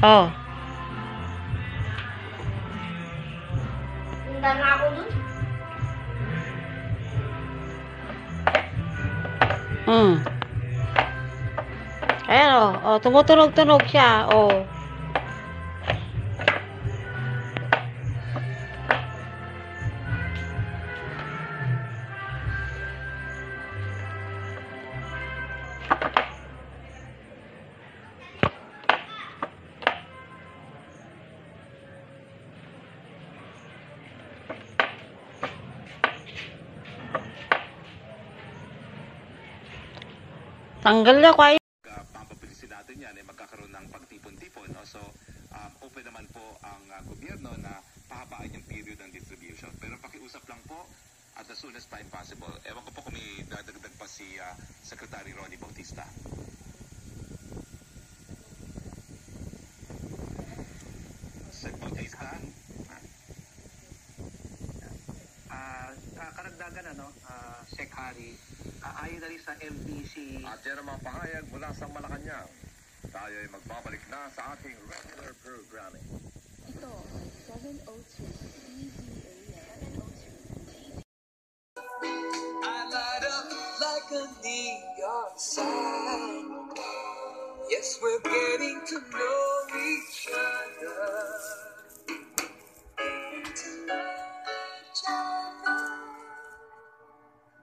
Oh. Punta na ako dun. Ayan oh, tumutunog-tunog siya, oh. Tanggal na kayo. Papabilisin natin yan, magkakaroon ng pagtipon-tipon. No? So, open naman po ang gobyerno na pahabaan yung period ng distribution. Pero pakiusap lang po at as soon as time possible. Ewan ko po kung may dadagdag pa si Secretary Ronnie Bautista. Sec Bautista? Karagdagan Sec Harry, ayon na rin sa MPC. At yan ang mga pahayag mula sa Malacanang. Tayo ay magbabalik na sa ating regular programming. Ito, 702 EZA 702. I light up like a neon sign. Yes, we're getting to know each other.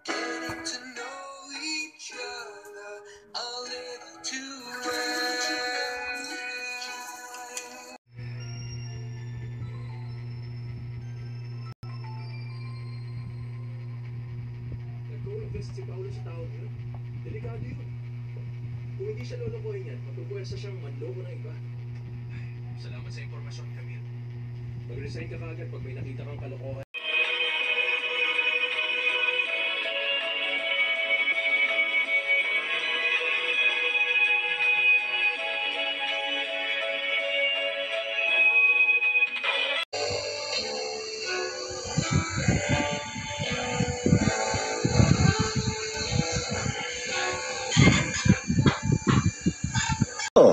Getting to know each other a little too well. Nag-co-invest si Paolo sa tao niyo. Delikado yun. Kung hindi siya lolokohin yan, mapupuwersa siyang manloko ng iba. Salamat sa impormasyon, Camille. Mag-resign ka kaagad pag may nakita kang kalokohan.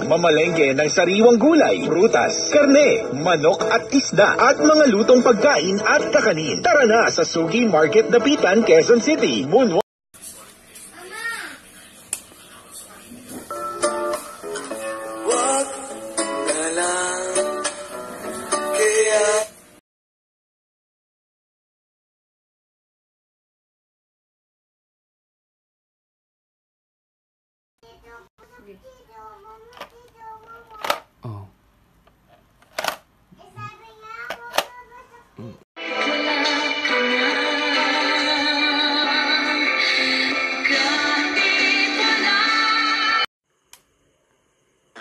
Mamalengke ng sariwang gulay, prutas, karne, manok at isda at mga lutong pagkain at kakanin. Tara na sa Sugi Market Dapitan, Quezon City. Moonwalk. Wag na lang kaya Oh.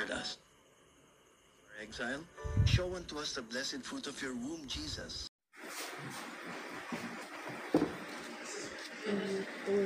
Us. Our exile, show unto us the blessed fruit of your womb, Jesus. Oh,